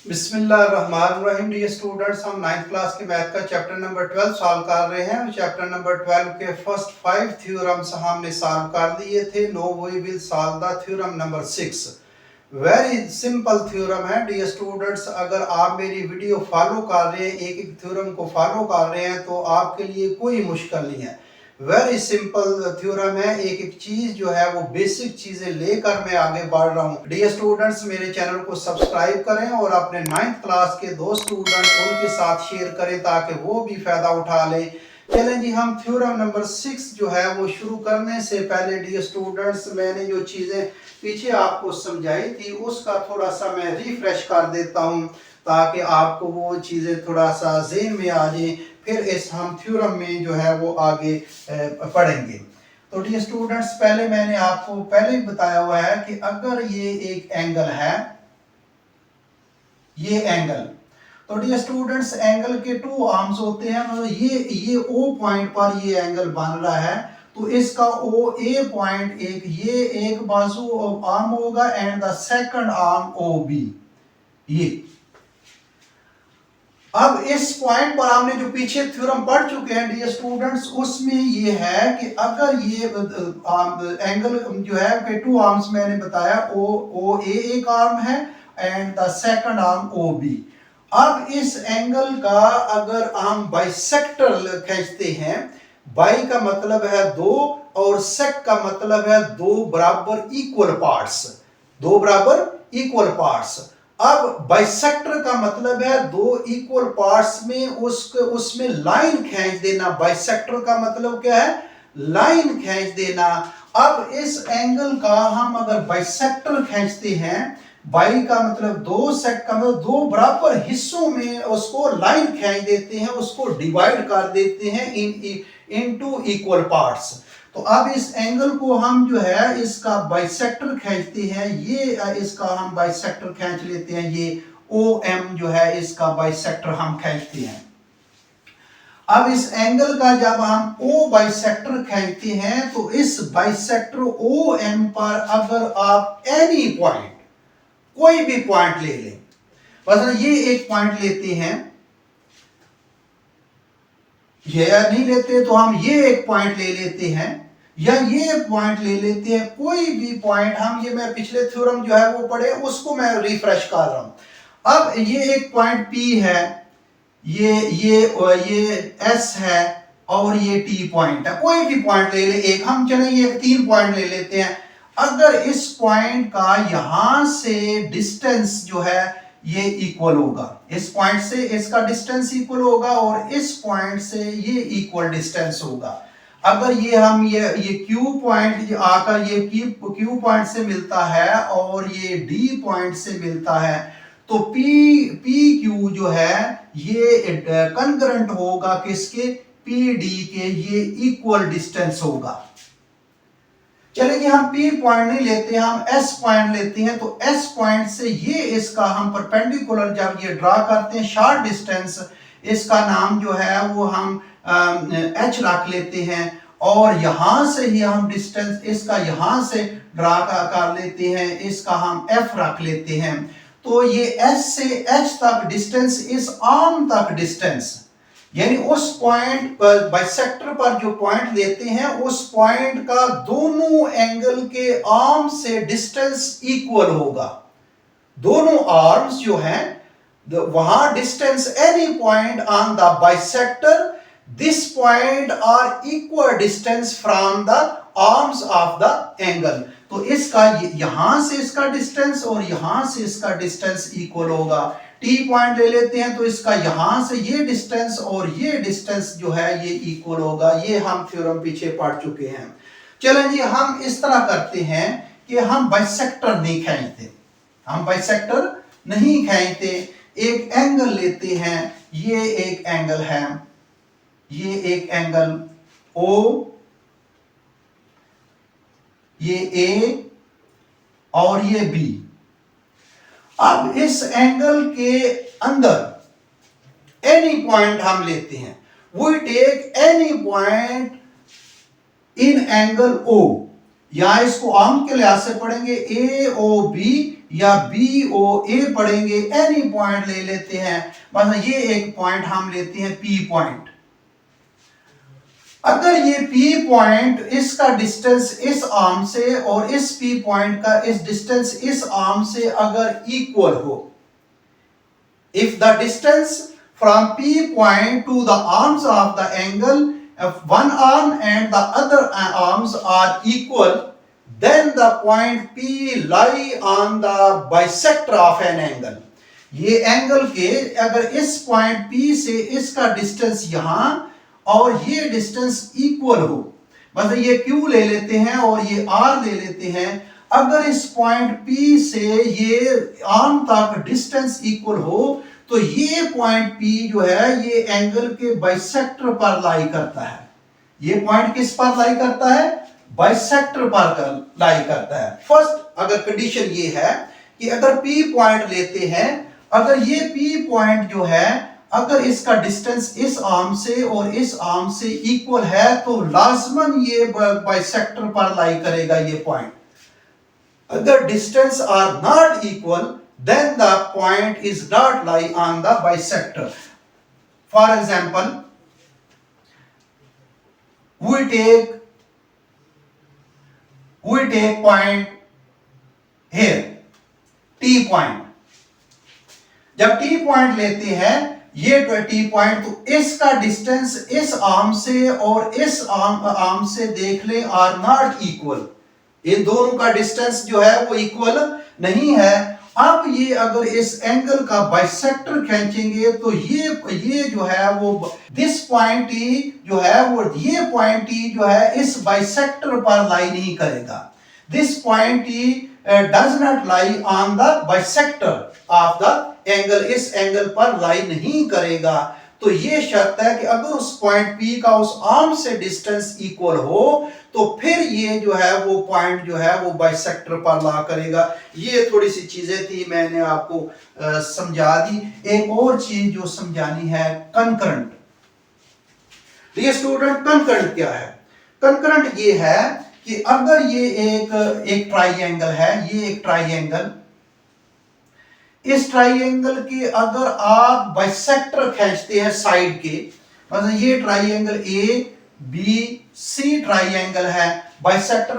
बिस्मिल्लाहिर्रहमानिर्रहीम। Dear students, हम 9th class के मैथ का चैप्टर नंबर 12 सॉल्व कर रहे हैं। चैप्टर नंबर 12 के फर्स्ट 5 थ्योरम्स हमने सॉल्व कर दिए थे। No we will solve the theorem number 6। Very simple theorem है डियर स्टूडेंट्स। अगर आप मेरी वीडियो फॉलो कर रहे हैं, एक एक थ्योरम को फॉलो कर रहे हैं, तो आपके लिए कोई मुश्किल नहीं है। वेरी सिंपल थ्योरम है। एक एक चीज जो है वो बेसिक चीजें लेकर मैं आगे बढ़ रहा हूँ। डियर स्टूडेंट्स, मेरे चैनल को सब्सक्राइब करें और अपने 9th क्लास के दो स्टूडेंट उनके साथ शेयर करें ताकि वो भी फायदा उठा लें। चलें जी, हम थ्योरम नंबर 6 जो है वो शुरू करने से पहले डियर स्टूडेंट्स, मैंने जो चीजें पीछे आपको समझाई थी उसका थोड़ा सा मैं रिफ्रेश कर देता हूँ ताकि आपको वो चीजें थोड़ा सा ज़हन में आ जाए। फिर इस हम थ्योरम में जो है वो आगे पढ़ेंगे। तो डियर स्टूडेंट्स, पहले मैंने आपको पहले ही बताया हुआ है कि अगर ये एक एंगल है, ये एंगल, तो डियर स्टूडेंट्स एंगल के टू आर्म्स होते हैं। मतलब ये ओ पॉइंट पर ये एंगल बन रहा है, तो इसका ओ ए पॉइंट ये एक बाजू आर्म होगा and the second arm O B. ये अब इस पॉइंट पर हमने जो पीछे थ्योरम पढ़ चुके हैं डियर स्टूडेंट्स, उसमें ये है कि अगर ये एंगल जो है कि टू आर्म्स मैंने बताया, ओ ए एक आर्म है and the second arm O B. अब इस एंगल का अगर हम बाइसेक्टर खींचते हैं, बाई का मतलब है दो और सेक का मतलब है दो बराबर इक्वल पार्ट्स, दो बराबर इक्वल पार्ट्स। अब बाइसेक्टर का मतलब है दो इक्वल पार्ट्स में उसमें लाइन खींच देना। बाइसेक्टर का मतलब क्या है? लाइन खींच देना। अब इस एंगल का हम अगर बाइसेक्टर खींचते हैं, बाई का मतलब दो, सेक का मतलब दो बराबर हिस्सों में उसको लाइन खींच देते हैं, उसको डिवाइड कर देते हैं इनटू इक्वल पार्ट्स। तो अब इस एंगल को हम जो है इसका बाइसेक्टर खींचते हैं। ये इसका हम बाइसेक्टर खींच लेते हैं। ये ओ एम जो है इसका बाइसेक्टर हम खींचते हैं। अब इस एंगल का जब हम ओ बाइसेक्टर खींचते हैं, तो इस बाइसेक्टर ओ एम पर अगर आप एनी पॉइंट, कोई भी पॉइंट ले लें, मतलब ये एक पॉइंट लेते हैं, ये नहीं लेते तो हम ये एक पॉइंट ले लेते हैं, या ये पॉइंट ले लेते हैं, कोई भी पॉइंट हम, ये मैं पिछले थ्योरम जो है वो पढ़े उसको मैं रिफ्रेश कर रहा हूं। अब ये एक पॉइंट P है, ये S है और ये T पॉइंट है। कोई भी पॉइंट ले ले एक, हम चले ये तीन पॉइंट ले लेते हैं। अगर इस पॉइंट का यहां से डिस्टेंस जो है ये इक्वल होगा, इस पॉइंट से इसका डिस्टेंस इक्वल होगा और इस पॉइंट से ये इक्वल डिस्टेंस होगा। अगर ये हम ये क्यू पॉइंट आकर ये क्यू पॉइंट से मिलता है और ये डी पॉइंट से मिलता है, तो पी क्यू जो है ये कंकरेंट होगा किसके? पी डी के। ये इक्वल डिस्टेंस होगा। चलिए हम P पॉइंट नहीं लेते, हम S पॉइंट लेते हैं। तो S पॉइंट से ये इसका हम परपेंडिकुलर जब ये ड्रा करते हैं शॉर्ट डिस्टेंस, इसका नाम जो है वो हम H रख लेते हैं और यहां से ही हम डिस्टेंस इसका यहां से ड्रा कर लेते हैं, इसका हम F रख लेते हैं। तो ये S से H तक डिस्टेंस, इस आर्म तक डिस्टेंस, यानी उस पॉइंट पर बाइसेक्टर पर जो पॉइंट लेते हैं उस पॉइंट का दोनों एंगल के आर्म से डिस्टेंस इक्वल होगा। दोनों आर्म्स जो हैं वहां distance, any point on the bisector, this point are equal distance from the arms of the angle. तो इसका यहां से इसका डिस्टेंस और यहां से इसका डिस्टेंस इक्वल होगा। टी पॉइंट ले लेते हैं तो इसका यहां से ये डिस्टेंस और ये डिस्टेंस जो है ये इक्वल होगा। ये हम थ्योरम पीछे पढ़ चुके हैं। चलें जी, हम इस तरह करते हैं कि हम बाइसेक्टर नहीं खींचते, हम बाइसेक्टर नहीं खींचते, एक एंगल लेते हैं। ये एक एंगल है, ये एक एंगल O, ये A और ये B। अब इस एंगल के अंदर एनी पॉइंट हम लेते हैं, we take any point in angle O, या इसको आर्म के लिहाज से पढ़ेंगे AOB या बी ओ ए पढ़ेंगे, एनी पॉइंट ले लेते हैं। मतलब ये एक पॉइंट हम लेते हैं पी पॉइंट। अगर ये पी पॉइंट इसका डिस्टेंस इस आर्म से और इस पी पॉइंट का इस डिस्टेंस इस आर्म से अगर इक्वल हो, if the distance from P point to the arms of the angle, if one arm and the other arms are equal, then the point P lie on the bisector of an angle. ये angle के अगर इस point P से इसका distance यहां और ये distance equal हो, मतलब ये Q ले लेते हैं और ये R ले लेते हैं, अगर इस पॉइंट P से ये आर्म तक डिस्टेंस इक्वल हो तो ये पॉइंट P जो है ये एंगल के बाइसेक्टर पर लाई करता है। ये पॉइंट किस पर लाई करता है? बाइसेक्टर पर लाई करता है। फर्स्ट अगर कंडीशन ये है कि अगर P पॉइंट लेते हैं, अगर ये P पॉइंट जो है अगर इसका डिस्टेंस इस आर्म से और इस आर्म से इक्वल है तो लाजमन ये बाइसेक्टर पर लाई करेगा ये पॉइंट। अगर distance are not equal then the point is not lie on the bisector. For example, we take point here, T point. जब T point लेते हैं ये T point, तो इसका डिस्टेंस इस आर्म से और इस आर्म से देख ले आर नॉट इक्वल। इन दोनों का डिस्टेंस जो है वो इक्वल नहीं है। अब ये अगर इस एंगल का बाइसेक्टर खींचेंगे तो ये जो है वो दिस पॉइंट T जो है वो ये पॉइंट T जो है इस बाइसेक्टर पर लाई नहीं करेगा। This point T does not lie on the bisector of the angle, इस एंगल पर लाई नहीं करेगा। तो ये शर्त है कि अगर उस पॉइंट P का उस आर्म से डिस्टेंस इक्वल हो तो फिर ये जो है वो पॉइंट जो है वो बाइसेक्टर पर ला करेगा। ये थोड़ी सी चीजें थी, मैंने आपको समझा दी। एक और चीज जो समझानी है, कंकरेंट। ये स्टूडेंट कंकरेंट क्या है? कंकरेंट ये है कि अगर ये एक ट्राइंगल है, ये एक ट्राइंगल, इस ट्राइंगल के अगर आप बाइसेक्टर खींचते हैं साइड के, मतलब ये triangle A B C triangle है, बाइसेक्टर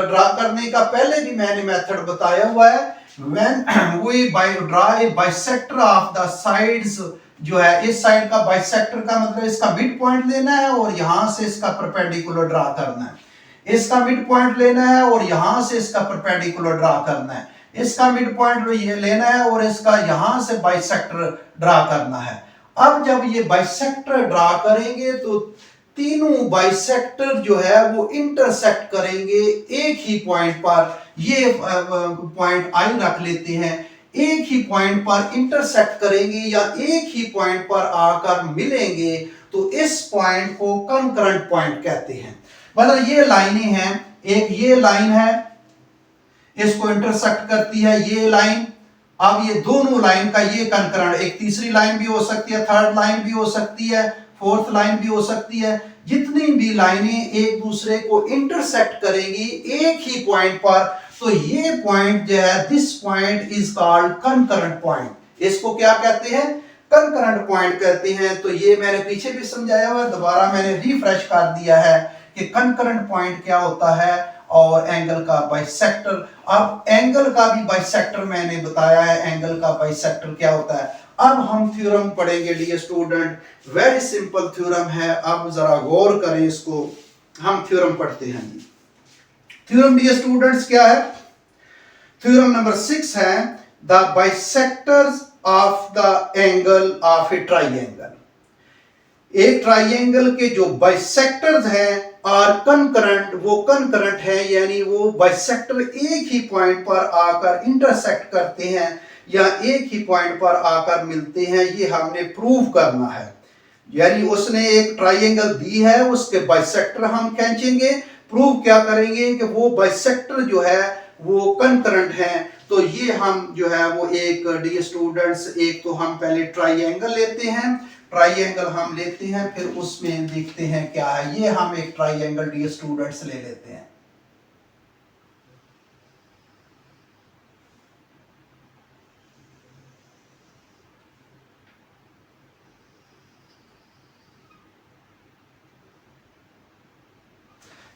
ड्रा करने का पहले भी मैंने मेथड बताया हुआ है। when we draw a bisector of the sides, जो है इस साइड का बाइसेक्टर का मतलब इसका मिड पॉइंट लेना है और यहां से इसका परपेंडिकुलर ड्रा करना है। इसका मिड पॉइंट लेना है और यहां से इसका परपेंडिकुलर ड्रा करना है। इसका मिड पॉइंट ये लेना है और इसका यहां से बाइसेक्टर ड्रा करना है। अब जब ये बाइसेक्टर ड्रा करेंगे तो तीनों बाइसेक्टर जो है वो इंटरसेक्ट करेंगे एक ही पॉइंट पर। ये पॉइंट आई रख लेते हैं, एक ही पॉइंट पर इंटरसेक्ट करेंगे या एक ही पॉइंट पर आकर मिलेंगे, तो इस पॉइंट को कंकरेंट पॉइंट कहते हैं। मतलब ये लाइनें हैं, एक ये लाइन है इसको इंटरसेक्ट करती है ये लाइन। अब ये दोनों लाइन का ये कंकरेंट, एक तीसरी लाइन भी हो सकती है, थर्ड लाइन भी हो सकती है, फोर्थ लाइन भी हो सकती है। जितनी भी लाइनें एक दूसरे को इंटरसेक्ट करेंगी एक ही पॉइंट पर, तो ये पॉइंट जो है this point is called concurrent point. इसको क्या कहते हैं? कंकरेंट पॉइंट कहते हैं। तो ये मैंने पीछे भी समझाया हुआ, दोबारा मैंने रिफ्रेश कर दिया है कि कंकरेंट पॉइंट क्या होता है और एंगल का बाइसेक्टर। अब एंगल का भी बाइसेक्टर मैंने बताया है, एंगल का बाइसेक्टर क्या होता है। अब हम थ्योरम पढ़ेंगे dear student, very simple theorem है, अब जरा गौर करें इसको। हम थ्योरम पढ़ते हैं। थ्योरम डियर स्टूडेंट्स क्या है? थ्योरम नंबर 6 है the bisectors of the angle of A triangle. एक ट्राइंगल के जो बाइसेक्टर्स हैं और कंकरेंट, वो कंकरेंट है, यानी वो बाइसेक्टर एक ही पॉइंट पर आकर इंटरसेक्ट करते हैं या एक ही पॉइंट पर आकर मिलते हैं। ये हमने प्रूव करना है, यानी उसने एक ट्राइंगल दी है, उसके बाइसेक्टर हम खींचेंगे, प्रूव क्या करेंगे कि वो बाइसेक्टर जो है वो कंकरेंट है। तो ये हम जो है वो एक डियर स्टूडेंट्स, एक तो हम पहले ट्राइंगल लेते हैं, ट्राइंगल हम लेते हैं, फिर उसमें देखते हैं क्या है। ये हम एक ट्राइंगल डियर स्टूडेंट्स ले लेते हैं।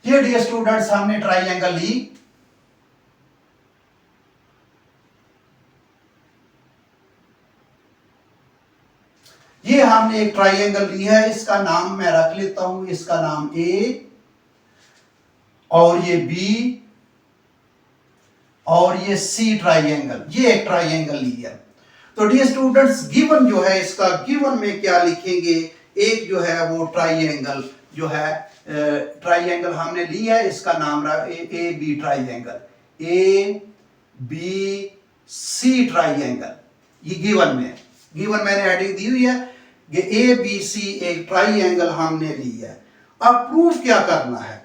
ये डियर स्टूडेंट्स हमने ट्राइंगल ली, ये हमने एक ट्राइंगल ली है, इसका नाम मैं रख लेता हूं, इसका नाम ए और ये बी और ये सी ट्राइंगल, ये एक ट्राइंगल ली है। तो डियर स्टूडेंट्स गिवन जो है इसका, गिवन में क्या लिखेंगे, एक जो है वो ट्राइंगल जो है, ट्राइंगल हमने ली है, इसका नाम रहा A B triangle, A B C triangle, ये गिवन में, गिवन मैंने हेडिंग दी हुई है, ये ए बी सी एक ट्राइंगल हमने ली है। अब प्रूफ क्या करना है,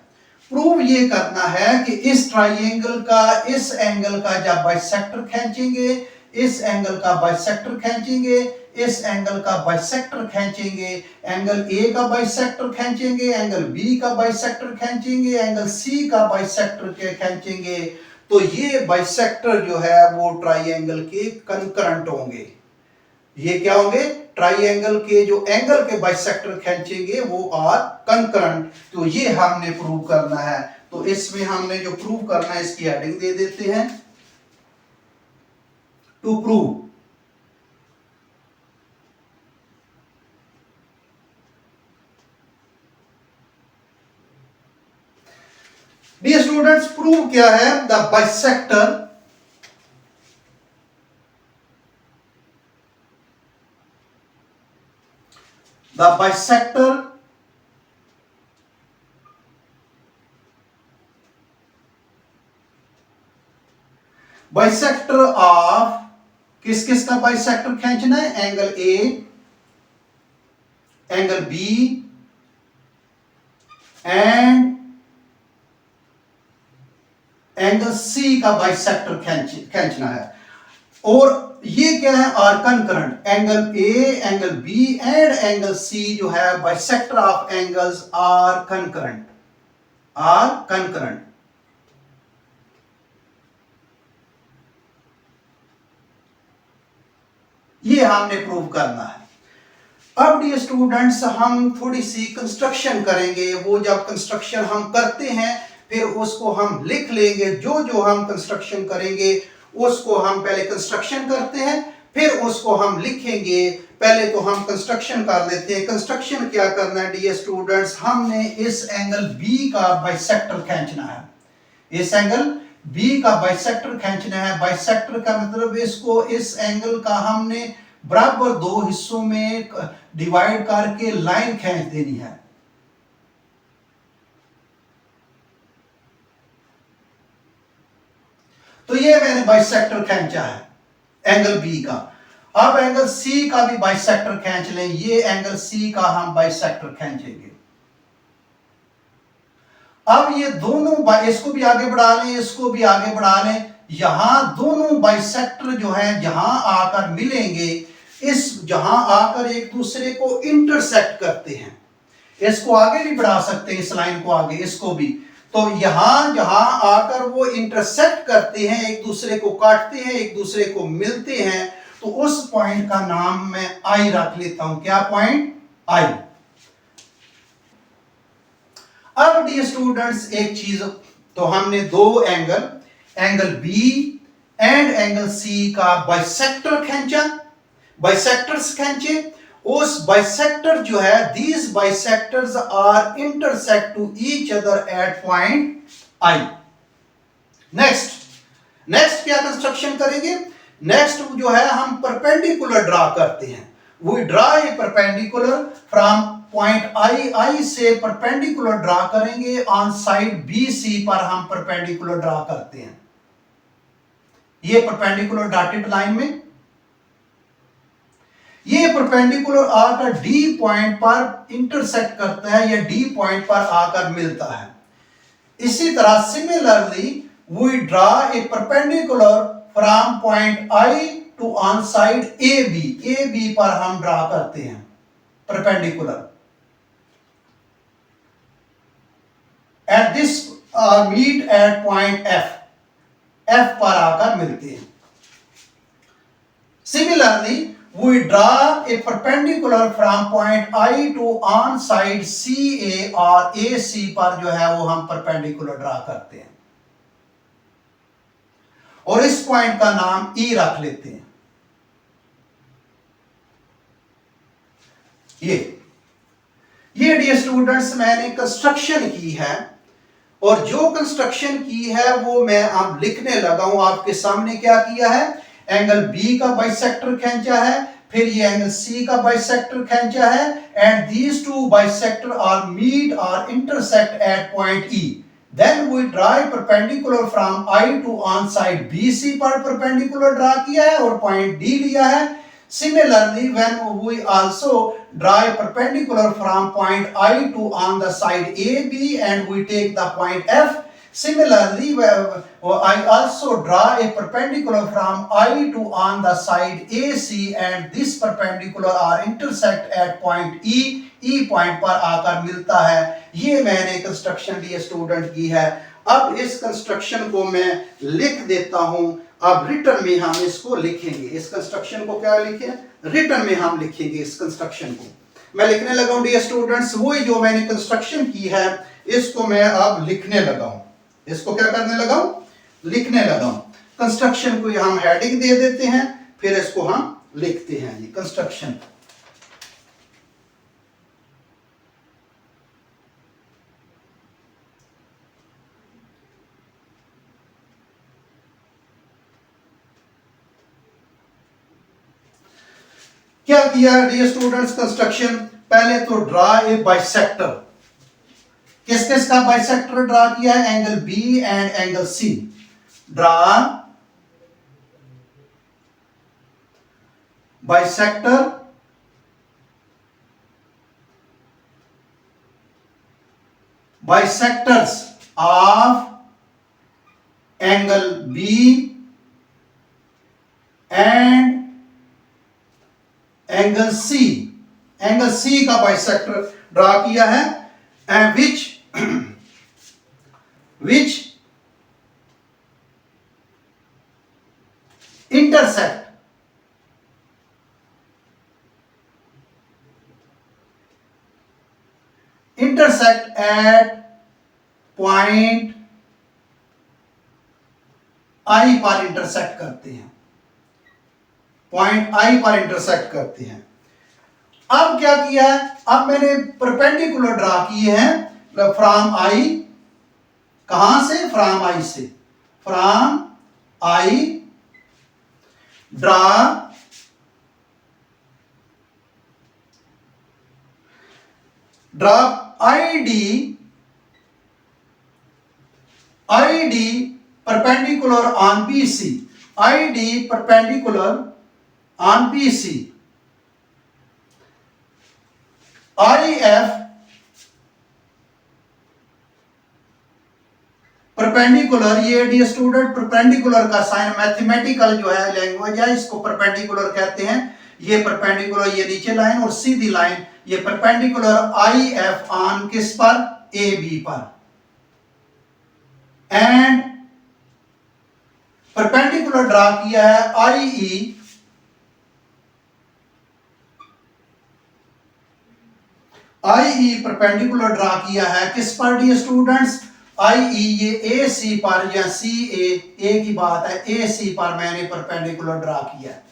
प्रूफ ये करना है कि इस ट्राइंगल का इस एंगल का जब बाइसेक्टर खींचेंगे, इस एंगल का बाइसेक्टर खींचेंगे, इस एंगल का बाइसेक्टर खींचेंगे, एंगल ए का बाइसेक्टर खींचेंगे, एंगल बी का बाइसेक्टर खींचेंगे, एंगल सी का बाइसेक्टर के खींचेंगे, तो ये बाइसेक्टर जो है वो ट्राइंगल के कंकरेंट होंगे। ये क्या होंगे, ट्राइंगल के जो एंगल के बाइसेक्टर खींचेंगे वो आर कंकरेंट। तो ये हमने प्रूव करना है, तो इसमें हमने जो प्रूव करना है इसकी हेडिंग दे देते हैं, to prove. Dear students prove क्या है, the bisector the bisector of, किस किस का बाइसेक्टर खींचना है, angle A, angle B and angle C का बाइसेक्टर खींचना है। और ये क्या है, are concurrent, angle A, angle B and angle C जो है bisector of angles are concurrent, are concurrent. ये हमने प्रूव करना है। अब डियर स्टूडेंट्स हम थोड़ी सी कंस्ट्रक्शन करेंगे, वो जब कंस्ट्रक्शन हम करते हैं फिर उसको हम लिख लेंगे, जो जो हम कंस्ट्रक्शन करेंगे उसको हम पहले कंस्ट्रक्शन करते हैं फिर उसको हम लिखेंगे। पहले तो हम कंस्ट्रक्शन कर लेते हैं। कंस्ट्रक्शन क्या करना है डियर स्टूडेंट्स, हमने इस एंगल बी का बाइसेक्टर खींचना है, इस एंगल बी का बाइसेक्टर खींचना है। बाइसेक्टर का मतलब इसको, इस एंगल का हमने बराबर दो हिस्सों में डिवाइड करके लाइन खींच देनी है। तो ये मैंने बाइसेक्टर खींचा है एंगल बी का। अब एंगल सी का भी बाइसेक्टर खींच लें, ये एंगल सी का हम बाइसेक्टर खींचेंगे। अब ये दोनों, इसको भी आगे बढ़ा लें, इसको भी आगे बढ़ा लें, यहां दोनों बाइसेक्टर जो है जहां आकर मिलेंगे, इस जहां आकर एक दूसरे को इंटरसेक्ट करते हैं, इसको आगे भी बढ़ा सकते हैं, इस लाइन को आगे, इसको भी। तो यहां जहां आकर वो इंटरसेक्ट करते हैं, एक दूसरे को काटते हैं, एक दूसरे को मिलते हैं, तो उस पॉइंट का नाम मैं आई रख लेता हूं। क्या पॉइंट, आई। अब डियर स्टूडेंट्स एक चीज, तो हमने दो angle, angle B and angle C का बाइसेक्टर खींचा, बाइसेक्टर्स खींचे। उस बाइसेक्टर जो है, these bisectors are intersect to each other at point I. Next क्या कंस्ट्रक्शन करेंगे, नेक्स्ट जो है हम परपेंडिकुलर ड्रा करते हैं। We draw a perpendicular from point I, I से परपेंडिकुलर ड्रा करेंगे ऑन साइड बी सी पर हम परपेंडिकुलर ड्रा करते हैं। ये परपेंडिकुलर डॉटेड लाइन में, ये परपेंडिकुलर आकर डी पॉइंट पर इंटरसेक्ट करता है या डी पॉइंट पर आकर मिलता है। इसी तरह similarly we draw a perpendicular from point I to on side A B, A B पर हम ड्रा करते हैं perpendicular. At this meet at point F, F पर आकर मिलते हैं। Similarly we draw a perpendicular from point I to on side CA और AC पर जो है वो हम perpendicular ड्रा करते हैं और इस पॉइंट का नाम E रख लेते हैं। ये डियर स्टूडेंट्स मैंने कंस्ट्रक्शन की है और जो कंस्ट्रक्शन की है वो मैं अब लिखने लगा हूं। आपके सामने क्या किया है, एंगल बी का बाइसेक्टर खींचा है, फिर ये एंगल सी का बाइसेक्टर खींचा है and these two bisector are meet और intersect at point E. Then we draw perpendicular from I to on side BC पर परपेंडिकुलर ड्रा किया है और पॉइंट डी लिया है। Similarly, when we also draw a perpendicular from point I to on the side AB and we take the point F. Similarly, I also draw a perpendicular from I to on the side AC and this perpendicular are intersect at point E. E point पर आकर मिलता है। ये मैंने construction लिए student की है। अब इस कंस्ट्रक्शन को मैं लिख देता हूं। अब रिटर्न में हम इसको लिखेंगे, इस कंस्ट्रक्शन को क्या लिखें, रिटर्न में हम लिखेंगे इस कंस्ट्रक्शन को। मैं लिखने लगा हूं डियर स्टूडेंट्स, वही जो मैंने कंस्ट्रक्शन की है इसको मैं अब लिखने लगा हूं। इसको क्या करने लगा हूं, लिखने लगा हूं। कंस्ट्रक्शन को हम हेडिंग दे देते हैं, फिर इसको हम लिखते हैं। ये कंस्ट्रक्शन क्या किया डियर स्टूडेंट्स, कंस्ट्रक्शन पहले तो ड्रा ए बाइसेक्टर। किस किस का बाइसेक्टर ड्रा किया है, angle B and angle C. Draw bisector bisectors of angle B and angle C. Angle C का बाइसेक्टर ड्रा किया है and which intersect at point I पर इंटरसेक्ट करते हैं, पॉइंट आई पर इंटरसेक्ट करते हैं। अब क्या किया है, अब मैंने परपेंडिकुलर ड्रा किए हैं फ्रॉम आई, कहां से, फ्रॉम आई से, from I draw ID perpendicular on BC, ID perpendicular on BC, IF perpendicular. ये डी स्टूडेंट परपेंडिकुलर का साइन मैथमेटिकल जो है लैंग्वेज है, इसको परपेंडिकुलर कहते हैं। ये परपेंडिकुलर, ये नीचे लाइन और सीधी लाइन, ये परपेंडिकुलर IF ऑन किस पर, AB पर, एंड परपेंडिकुलर ड्रा किया है IE परपेंडिकुलर ड्रा किया है किस पर डी स्टूडेंट्स, IE ये AC पर या CA, ए की बात है, AC पर मैंने परपेंडिकुलर ड्रा किया है।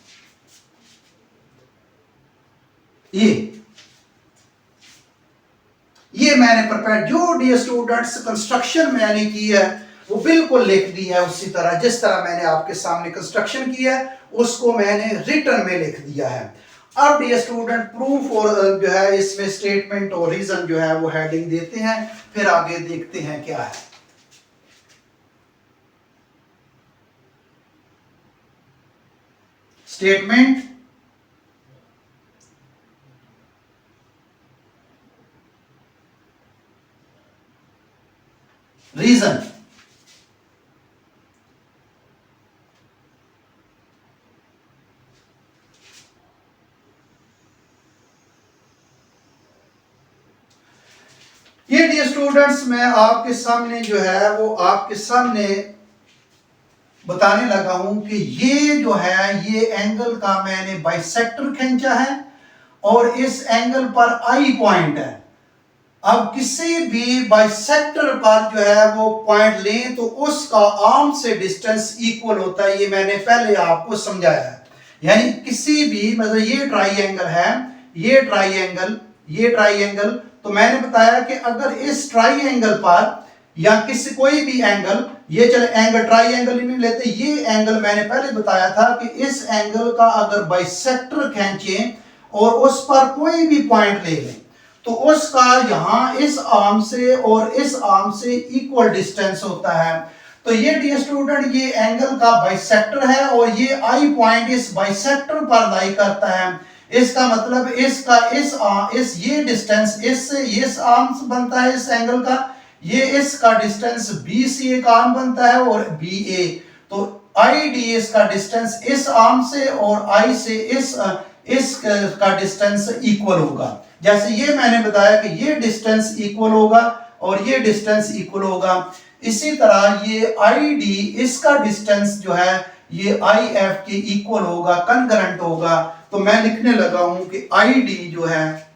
ये मैंने जो डी स्टूडेंट्स कंस्ट्रक्शन मैंने की है वो बिल्कुल लिख दी है उसी तरह जिस तरह मैंने आपके सामने कंस्ट्रक्शन किया है उसको मैंने रिटर्न में लिख दिया है। अब डी स्टूडेंट प्रूफ और जो है इसमें स्टेटमेंट और रीजन जो है वो हेडिंग देते हैं, फिर आगे देखते हैं क्या है। Statement, reason. ये डियर स्टूडेंट्स मैं आपके सामने जो है वो आपके सामने बताने लगा हूं कि ये जो है ये एंगल का मैंने बाइसेक्टर खींचा है और इस एंगल पर आई पॉइंट है। अब किसी भी बाइसेक्टर पर जो है वो पॉइंट लें तो उसका आर्म से डिस्टेंस इक्वल होता है, ये मैंने पहले आपको समझाया है। यानी किसी भी मतलब ये ट्राइंगल है, ये ट्राइंगल तो मैंने बताया कि अगर इस ट्राइंगल पर या किसी कोई भी एंगल, ये चले एंगल ट्राइंगल ही नहीं लेते, ये एंगल मैंने पहले बताया था कि इस एंगल का अगर बाइसेक्टर खींचें और उस पर कोई भी पॉइंट ले लें तो उसका यहां इस आर्म से और इस आर्म से इक्वल डिस्टेंस होता है। तो ये डियर स्टूडेंट ये एंगल का बाइसेक्टर है और ये आई पॉइंट इस बाइसेक्टर पर लाई करता है। इसका मतलब इसका इस ये डिस्टेंस इससे इस आर्म से बनता है इस एंगल का, ये इसका डिस्टेंस बी से एक आर्म बनता है और बी ए, तो आई डी इसका डिस्टेंस इस आर्म से और आई से इस का डिस्टेंस इक्वल होगा। जैसे ये मैंने बताया कि ये डिस्टेंस इक्वल होगा और ये डिस्टेंस इक्वल होगा, इसी तरह ये आई डी इसका डिस्टेंस जो है ये आई एफ के इक्वल होगा, कनकरेंट होगा। तो मैं लिखने लगा हूं कि आई डी जो है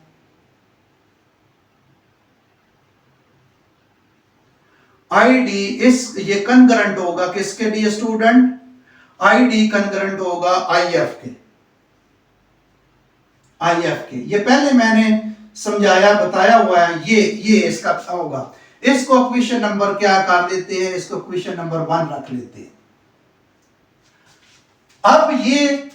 आई डी इस ये कनकरेंट होगा किसके लिए स्टूडेंट, आई डी कनकरेंट होगा आई एफ के, ये पहले मैंने समझाया बताया हुआ है। ये इसका होगा, इसको क्वेश्चन नंबर क्या कर लेते हैं, इसको क्वेश्चन नंबर 1 रख लेते हैं। अब ये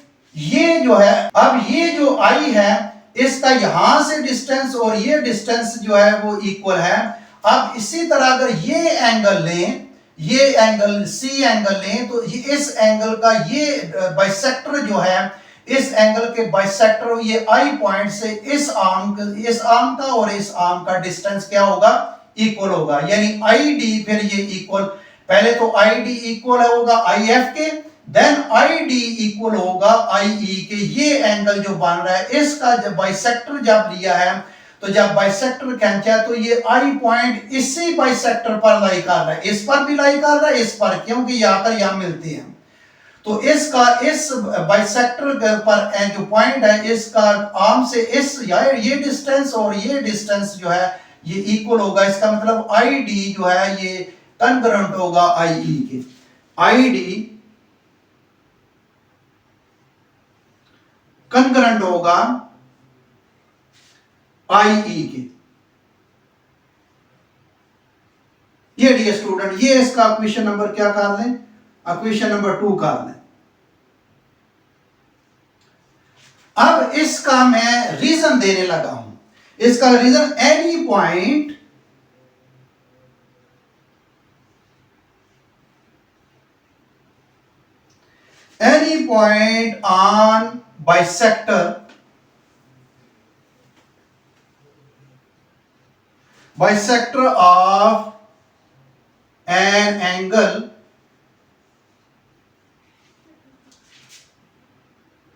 जो है, अब ये जो आई है इसका यहां से डिस्टेंस और ये डिस्टेंस जो है वो इक्वल है। अब इसी तरह अगर ये एंगल लें, ये एंगल सी एंगल लें तो ये इस एंगल का ये बाइसेक्टर जो है, इस एंगल के बाइसेक्टर ये आई पॉइंट से इस आर्म का और इस आर्म का डिस्टेंस क्या होगा, इक्वल होगा। यानी आई डी फिर ये इक्वल, पहले तो आई डी इक्वल होगा आई एफ के, देन आई डी इक्वल होगा आई ई के। ये एंगल जो बन रहा है इसका जब बाइसेक्टर जब लिया है तो जब बाइसेक्टर खींचा तो ये आई पॉइंट इसी बाइसेक्टर पर लाई कर रहा है, इस पर भी लाई कर रहा है, इस पर, क्योंकि यहाँ पर यहाँ मिलते हैं। तो इसका इस बाइसेक्टर पर जो पॉइंट है इसका आर्म से इस ये डिस्टेंस और ये डिस्टेंस जो है ये इक्वल होगा। इसका मतलब आई डी जो है ये कनकरेंट होगा आई ई के, आई डी कनकरेंट होगा आई ई के। ये डियर स्टूडेंट ये इसका क्वेश्चन नंबर क्या कर लें, क्वेश्चन नंबर 2 कर लें। अब इसका मैं रीजन देने लगा हूं, इसका reason any point on bisector of an angle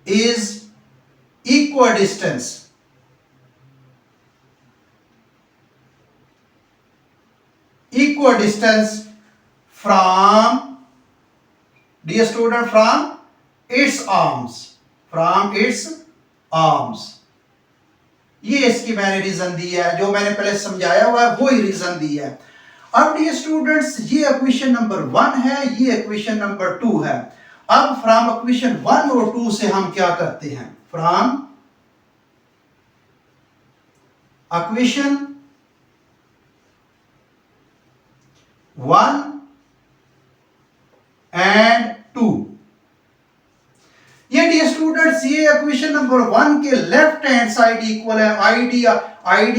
is equidistance from, dear student, from its arms, ये इसकी मैंने रीजन दी है, जो मैंने पहले समझाया हुआ है वही रीजन दी है। अब डियर स्टूडेंट्स ये इक्वेशन नंबर 1 है, ये इक्वेशन नंबर 2 है। अब फ्रॉम इक्वेशन 1 और 2 से हम क्या करते हैं, फ्रॉम इक्वेशन 1 एंड 2, ये डियर स्टूडेंट्स ये इक्वेशन नंबर 1 के लेफ्ट हैंड साइड इक्वल है आई डी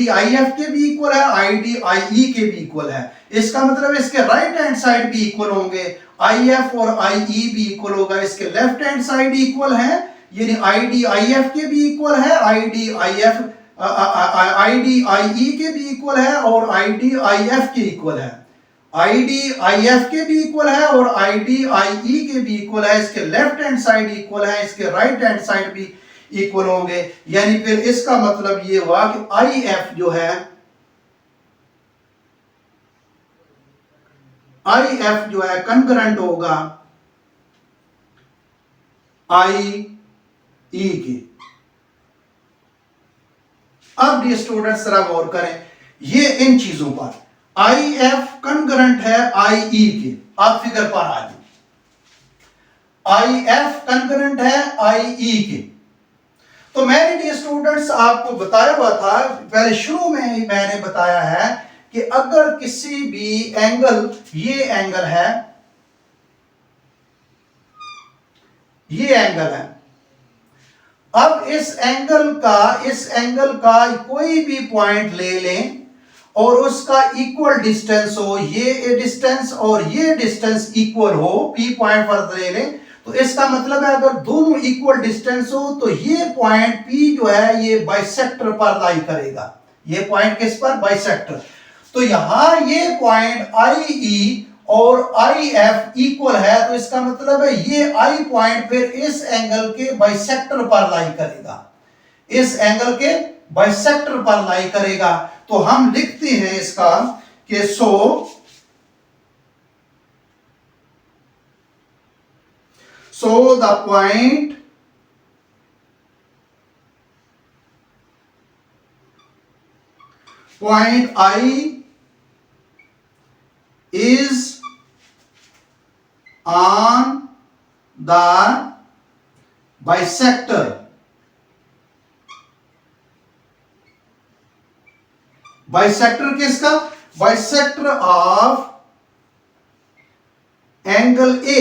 आई एफ के भी इक्वल है, आई डी आई ई के भी इक्वल है। इसका मतलब इसके राइट हैंड साइड भी इक्वल होंगे, आई एफ और आई ई भी इक्वल होगा। इसके लेफ्ट हैंड साइड इक्वल है, यानी आई डी आई एफ के भी इक्वल है, आई डी आई ई के भी इक्वल है और आई डी आई एफ के इक्वल है, आई डी आई एफ के भी इक्वल है और आई डी आई ई के भी इक्वल है। इसके लेफ्ट हैंड साइड इक्वल है, इसके राइट हैंड साइड भी इक्वल होंगे। यानी फिर इसका मतलब ये हुआ कि आई एफ जो है, आई एफ जो है कनकरेंट होगा आई ई के। अब ये स्टूडेंट्स जरा गौर करें ये इन चीजों पर, आई एफ कंकरेंट है आई ई के, आप फिगर पर आ जाए, आई एफ कंकरेंट है आई ई के। तो मैंने ये स्टूडेंट्स आपको बताया हुआ था पहले शुरू में ही मैंने बताया है कि अगर किसी भी एंगल, ये एंगल है, ये एंगल है, अब इस एंगल का कोई भी पॉइंट ले लें और उसका इक्वल डिस्टेंस हो, ये डिस्टेंस और ये डिस्टेंस इक्वल हो, पी पॉइंट पर ले लें, तो इसका मतलब है अगर दोनों इक्वल डिस्टेंस हो तो ये पॉइंट पी जो है ये बाइसेक्टर पर लाई करेगा। ये पॉइंट किस पर? बाइसेक्टर। तो यहां ये पॉइंट आई ई और आई एफ इक्वल है, तो इसका मतलब है ये आई पॉइंट फिर इस एंगल के बाइसेक्टर पर लाई करेगा, इस एंगल के बाइसेक्टर पर लाई करेगा। तो हम लिखते हैं इसका कि so the point I is on the bisector किसका? Bisector of angle A.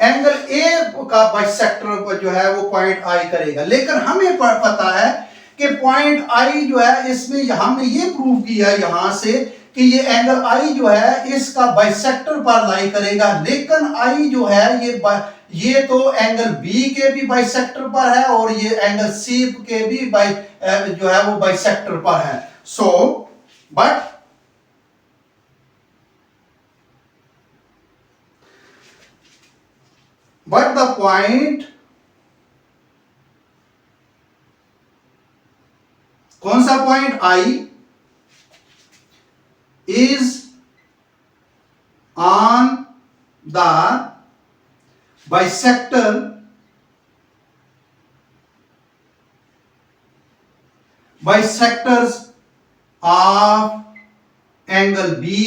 Angle A का बाइसेक्टर जो है वो पॉइंट आई करेगा। लेकिन हमें पता है कि पॉइंट आई जो है इसमें हमने ये प्रूव किया यहां से कि ये एंगल आई जो है इसका बाइसेक्टर पर लाई करेगा। लेकिन आई जो है ये तो एंगल बी के भी बाइसेक्टर पर है और ये एंगल सी के भी जो है वो बाइसेक्टर पर है। सो बट द पॉइंट, कौन सा point? I is on the bisectors of angle B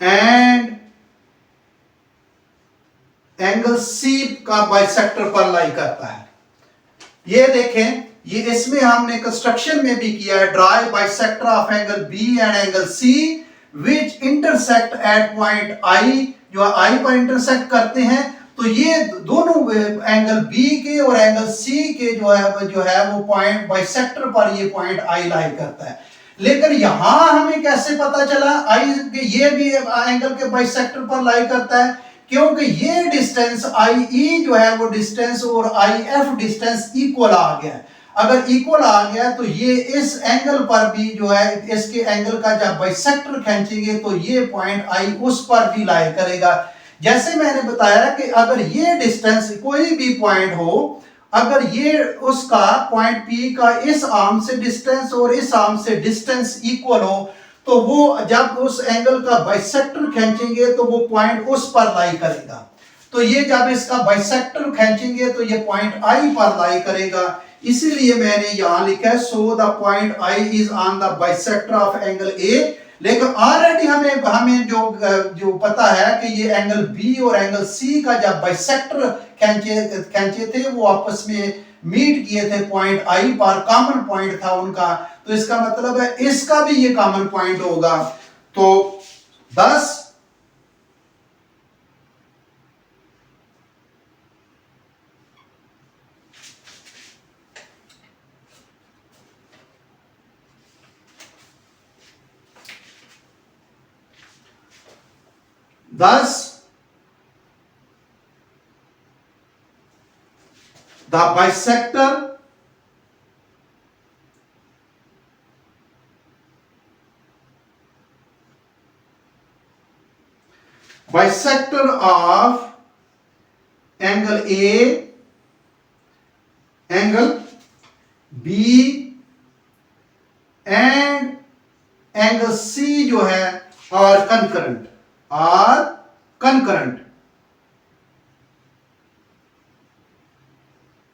and angle C का बाइसेक्टर पर लाई करता है। ये देखें, ये इसमें हमने कंस्ट्रक्शन में भी किया है, draw bisector of angle B and angle C which intersect at point I, जो आई पर इंटरसेक्ट करते हैं। तो ये दोनों एंगल बी के और एंगल सी के जो है वो पॉइंट बाइसेक्टर पर ये पॉइंट आई लाई करता है। लेकिन यहां हमें कैसे पता चला आई के ये भी एंगल के बाइसेक्टर पर लाई करता है? क्योंकि ये डिस्टेंस आई ई जो है वो डिस्टेंस और आई एफ डिस्टेंस इक्वल आ गया। अगर इक्वल आ गया तो ये इस एंगल पर भी जो है इसके एंगल का जब बाइसेक्टर खींचेंगे तो ये पॉइंट आई उस पर भी लाई करेगा। जैसे मैंने बताया कि अगर ये डिस्टेंस कोई भी पॉइंट हो, अगर ये उसका पॉइंट पी का इस आर्म से डिस्टेंस और इस आर्म से डिस्टेंस इक्वल हो, तो वो जब उस एंगल का बाइसेक्टर खींचेंगे तो वो पॉइंट उस पर लाई करेगा। तो ये जब इसका बाइसेक्टर खींचेंगे तो ये पॉइंट आई पर लाई करेगा। इसीलिए मैंने यहां लिखा है so the point I is on the bisector of angle ए। लेकिन ऑलरेडी हमें जो पता है कि ये एंगल बी और एंगल सी का जब बाइसेक्टर खींचे थे वो आपस में मीट किए थे पॉइंट आई पर, कॉमन पॉइंट था उनका। तो इसका मतलब है इसका भी ये कॉमन पॉइंट होगा। तो 10 the bisector of angle A, angle B and angle C जो है और concurrent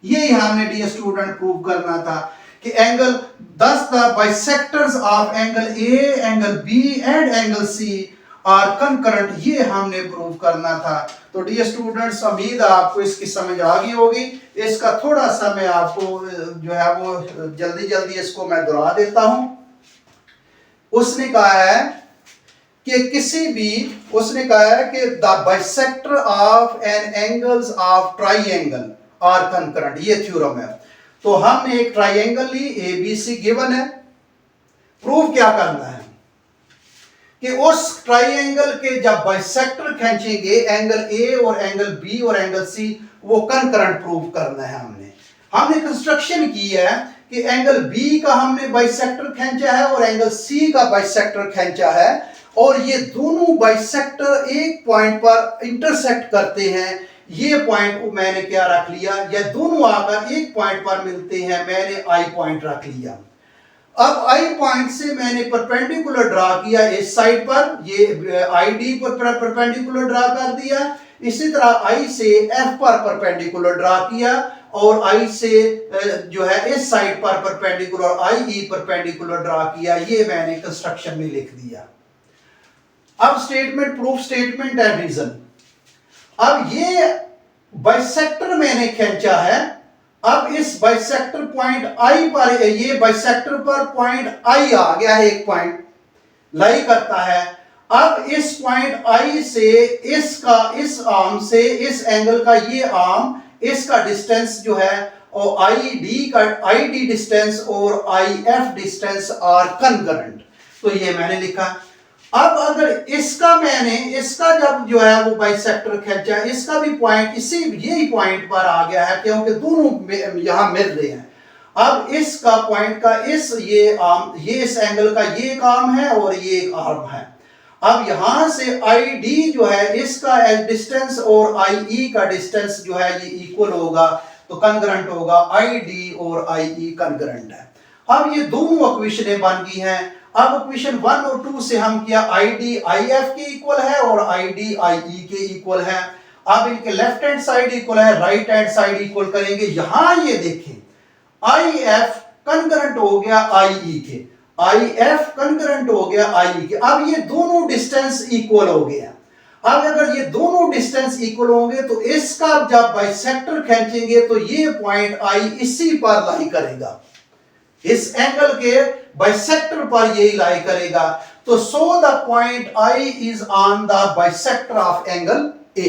यही हमने डियर स्टूडेंट प्रूव करना था कि angle thus the bisectors of angle A, angle B and angle C are concurrent, ये हमने प्रूव करना था। तो डियर स्टूडेंट्स, उम्मीद है आपको इसकी समझ आ गई होगी। इसका थोड़ा सा मैं आपको जो है वो जल्दी जल्दी इसको मैं दोहरा देता हूं। उसने कहा है कि उसने कहा है कि the bisector of an angles of triangle are concurrent, ये थ्योरम है। तो हमने एक ट्राइंगल ली, ए बी सी गिवन है। प्रूव क्या करना है कि उस ट्राइंगल के जब बाइसेक्टर खींचेंगे एंगल ए और एंगल बी और एंगल सी, वो कंकरेंट प्रूव करना है। हमने कंस्ट्रक्शन की है कि एंगल बी का हमने बाइसेक्टर खींचा है और एंगल सी का बाइसेक्टर खींचा है, और ये दोनों बाइसेक्टर एक पॉइंट पर इंटरसेक्ट करते हैं। ये पॉइंट मैंने क्या रख लिया, या दोनों आकर एक पॉइंट पर मिलते हैं, मैंने आई पॉइंट रख लिया। अब आई पॉइंट से मैंने परपेंडिकुलर ड्रा किया इस साइड पर, ये आई डी पर परपेंडिकुलर ड्रा कर दिया। इसी तरह आई से एफ पर परपेंडिकुलर ड्रा किया, और आई से जो है इस साइड पर perpendicular I E perpendicular draw किया। ये मैंने कंस्ट्रक्शन में लिख दिया। अब statement, proof statement and reason. अब ये बाइसेक्टर मैंने खींचा है। अब इस बाइसेक्टर पॉइंट आई पर, ये बाइसेक्टर पर पॉइंट आई आ गया है, एक पॉइंट लाई करता है। अब इस पॉइंट आई से इसका, इस आर्म से इस एंगल का ये आर्म, इसका डिस्टेंस जो है और आई डी डिस्टेंस और I F distance are concurrent. तो ये मैंने लिखा। अब अगर इसका जब जो है वो बाइसेक्टर खींचा, इसका भी पॉइंट इसी यही पॉइंट पर आ गया है, क्योंकि दोनों यहां मिल रहे हैं। अब इसका पॉइंट का ये आर्म, ये इस एंगल का ये एक आर्म है और ये एक आर्म है। अब यहां से आई डी जो है इसका डिस्टेंस और आई ई का डिस्टेंस जो है ये इक्वल होगा, तो कंकरेंट होगा। आई डी और आई ई कंकरेंट है। अब ये दोनों इक्वेशनें बन गई हैं। अब इक्वेशन 1 और 2 से हम किया, आई डी आई एफ के इक्वल है और आई डी आई ई के इक्वल है। अब इनके लेफ्ट हैंड साइड इक्वल है, राइट हैंड साइड इक्वल करेंगे। यहां ये देखें, आई एफ कंकरेंट हो गया आई ई के, आई एफ कंकरेंट हो गया आई ई के। अब ये दोनों डिस्टेंस इक्वल हो गया। अब अगर ये दोनों डिस्टेंस इक्वल होंगे तो इसका जब बाइसेक्टर खींचेंगे तो ये पॉइंट आई इसी पर लाई करेगा, इस एंगल के बाइसेक्टर पर यही लाई करेगा। तो so the point I is on the bisector of angle ए।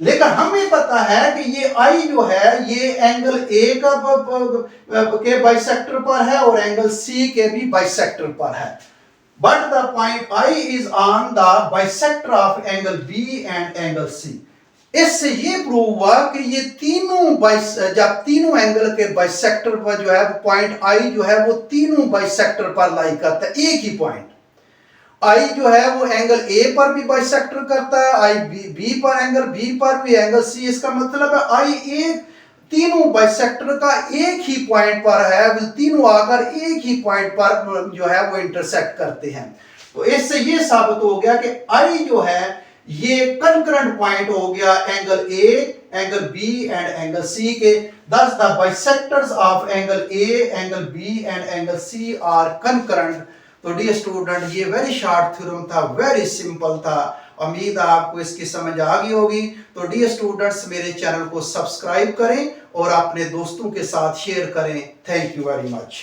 लेकिन हमें पता है कि ये आई जो है ये एंगल ए का के बाइसेक्टर पर है और एंगल सी के भी बाइसेक्टर पर है। But the point I is on the bisector of angle B and angle C. इससे ये प्रूव हुआ कि ये जब तीनों एंगल के बाइसेक्टर पर जो है पॉइंट आई जो है वो तीनों बाइसेक्टर पर लाई करता है। एक ही पॉइंट आई जो है वो एंगल ए पर भी बाइसेक्टर करता है, आई बी पर, एंगल बी पर भी, एंगल सी। इसका मतलब है आई एक तीनों बाइसेक्टर का एक ही पॉइंट पर है, तीनों आकर एक ही पॉइंट पर जो है वो इंटरसेक्ट करते हैं। तो इससे ये साबित हो गया कि आई जो है ये कंकरेंट पॉइंट हो गया angle A, angle B and angle C के। thus the bisectors of angle A, angle B and angle C are concurrent. तो डियर स्टूडेंट, ये वेरी शॉर्ट थ्योरम था, वेरी सिंपल था। उम्मीद है आपको इसकी समझ आ गई होगी। तो डियर स्टूडेंट्स, मेरे चैनल को सब्सक्राइब करें और अपने दोस्तों के साथ शेयर करें। Thank you very much.